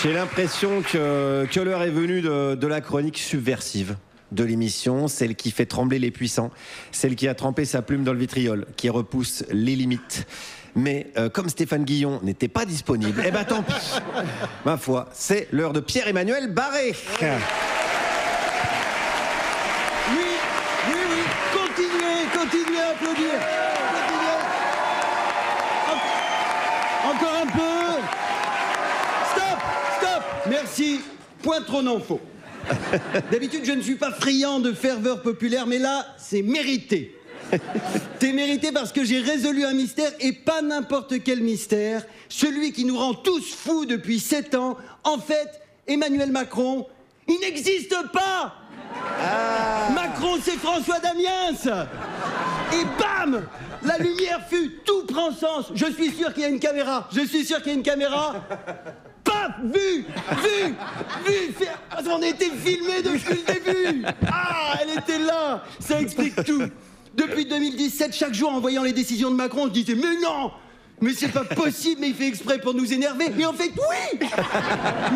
J'ai l'impression que l'heure est venue de la chronique subversive de l'émission, celle qui fait trembler les puissants, celle qui a trempé sa plume dans le vitriol, qui repousse les limites. Mais comme Stéphane Guillon n'était pas disponible, eh ben tant pis. Ma foi, c'est l'heure de Pierre-Emmanuel Barré. Oui, continuez à applaudir. Continuez. Encore un peu. Stop. Merci. Point trop non faux. D'habitude, je ne suis pas friand de ferveur populaire, mais là, c'est mérité. T'es mérité parce que j'ai résolu un mystère, et pas n'importe quel mystère, celui qui nous rend tous fous depuis 7 ans. En fait, Emmanuel Macron, il n'existe pas. Macron, c'est François Damiens. Et bam, la lumière fut, tout prend sens. Je suis sûr qu'il y a une caméra. Paf, vu. On a été filmé depuis le début. Ah, elle était là. Ça explique tout. Depuis 2017, chaque jour, en voyant les décisions de Macron, on se disait « Mais non ! Mais c'est pas possible, mais il fait exprès pour nous énerver !» Mais en fait, oui !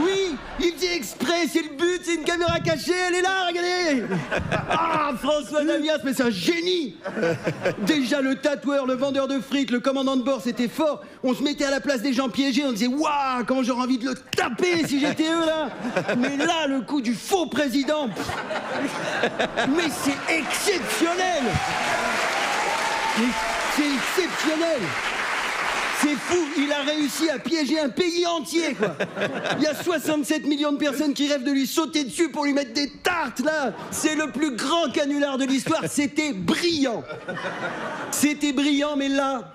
Oui, il fait exprès, c'est le but, c'est une caméra cachée, elle est là, regardez ! Ah, François Damiens, mais c'est un génie ! Déjà, le tatoueur, le vendeur de frites, le commandant de bord, c'était fort. On se mettait à la place des gens piégés, on disait « Waouh, comment j'aurais envie de le taper si j'étais eux, là !» Mais là, le coup du faux président, mais c'est exceptionnel ! C'est exceptionnel. C'est fou, il a réussi à piéger un pays entier, quoi. Il y a 67 millions de personnes qui rêvent de lui sauter dessus pour lui mettre des tartes, là. C'est le plus grand canular de l'histoire. C'était brillant, mais là,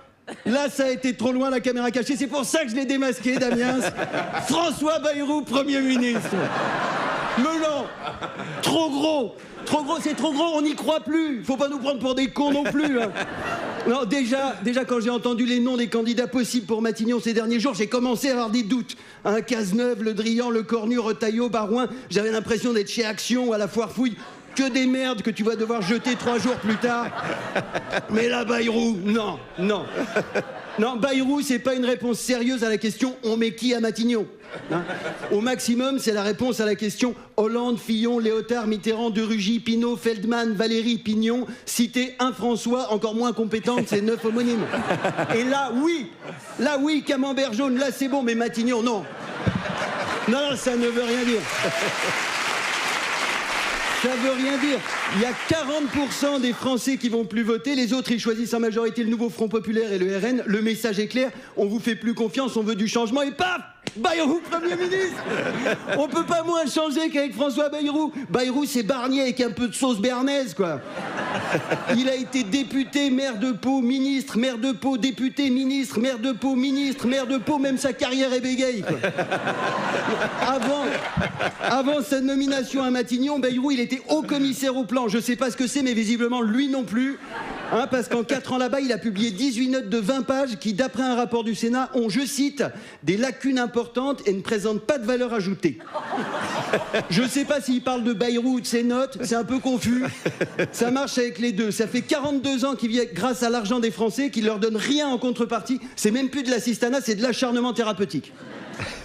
ça a été trop loin, la caméra cachée. C'est pour ça que je l'ai démasqué, Damiens. François Bayrou, Premier ministre. Mais non, trop gros, c'est trop gros, on n'y croit plus. Faut pas nous prendre pour des cons non plus, hein. Non, déjà, quand j'ai entendu les noms des candidats possibles pour Matignon ces derniers jours, j'ai commencé à avoir des doutes. Hein, Cazeneuve, Le Drian, Le Cornu, Retailleau, Barouin, j'avais l'impression d'être chez Action ou à la Foire Fouille. Que des merdes que tu vas devoir jeter 3 jours plus tard. Mais là, Bayrou, non. Non, Bayrou, c'est pas une réponse sérieuse à la question « On met qui à Matignon ?» hein. Au maximum, c'est la réponse à la question « Hollande, Fillon, Léotard, Mitterrand, De Rugy, Pinault, Feldman, Valéry, Pignon, citer un François encore moins compétent que ses 9 homonymes. » Et là, oui, Camembert jaune, là c'est bon, mais Matignon, non. Non, ça ne veut rien dire. Ça veut rien dire. Il y a 40% des Français qui vont plus voter. Les autres, ils choisissent en majorité le nouveau Front Populaire et le RN. Le message est clair. On vous fait plus confiance, on veut du changement. Et paf, Bayrou, Premier ministre. On peut pas moins changer qu'avec François Bayrou. Bayrou, c'est Barnier avec un peu de sauce béarnaise, quoi. Il a été député, maire de Pau, ministre, maire de Pau, député, ministre, maire de Pau, ministre, maire de Pau. Même sa carrière est bégaye, quoi. Avant sa nomination à Matignon, Bayrou, il était haut commissaire au plan. Je sais pas ce que c'est, mais visiblement, lui non plus. Hein, parce qu'en 4 ans là-bas, il a publié 18 notes de 20 pages qui, d'après un rapport du Sénat, ont, je cite, des lacunes importantes et ne présentent pas de valeur ajoutée. Je sais pas s'il parle de Bayrou ou de ses notes, c'est un peu confus. Ça marche avec les deux. Ça fait 42 ans qu'il vit grâce à l'argent des Français, qu'il leur donne rien en contrepartie. C'est même plus de l'assistanat, c'est de l'acharnement thérapeutique.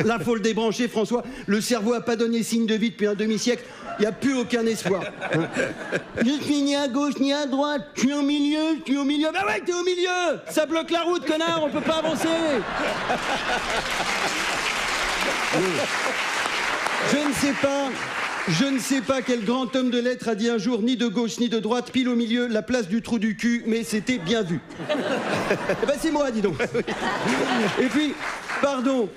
Là, faut le débrancher, François. Le cerveau a pas donné signe de vie depuis un demi-siècle. Il n'y a plus aucun espoir. Je suis ni à gauche ni à droite. Je suis au milieu. Bah ouais, t'es au milieu. Ça bloque la route, connard. On peut pas avancer. Je ne sais pas quel grand homme de lettres a dit un jour ni de gauche ni de droite, pile au milieu, la place du trou du cul, mais c'était bien vu. Eh ben c'est moi, dis donc. Et puis, pardon,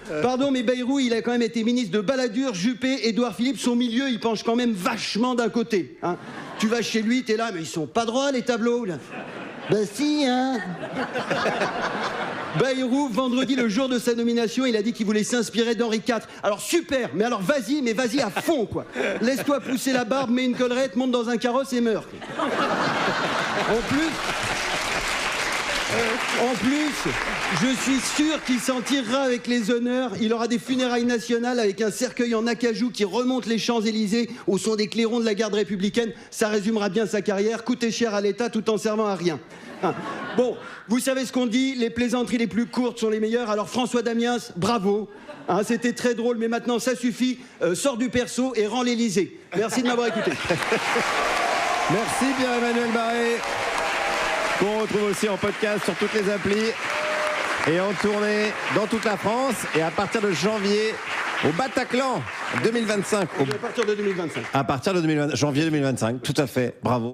mais Bayrou, il a quand même été ministre de Balladur, Juppé, Édouard Philippe. Son milieu, il penche quand même vachement d'un côté. Hein. Tu vas chez lui, t'es là, mais ils sont pas droits, les tableaux, là. Ben si, hein. Bayrou, vendredi, le jour de sa nomination, il a dit qu'il voulait s'inspirer d'Henri IV. Alors super, mais alors vas-y à fond, quoi. Laisse-toi pousser la barbe, mets une collerette, monte dans un carrosse et meurs. En plus... En plus, je suis sûr qu'il s'en tirera avec les honneurs. Il aura des funérailles nationales avec un cercueil en acajou qui remonte les Champs-Élysées au son des clairons de la garde républicaine. Ça résumera bien sa carrière, coûter cher à l'État tout en servant à rien. Hein. Bon, vous savez ce qu'on dit, les plaisanteries les plus courtes sont les meilleures. Alors François Damiens, bravo. Hein, c'était très drôle, mais maintenant ça suffit. Sors du perso et rends l'Élysée. Merci de m'avoir écouté. Merci Pierre-Emmanuel Barré, qu'on retrouve aussi en podcast sur toutes les applis et en tournée dans toute la France. Et à partir de janvier, au Bataclan 2025. À partir de 2025. À partir de janvier 2025, tout à fait. Bravo.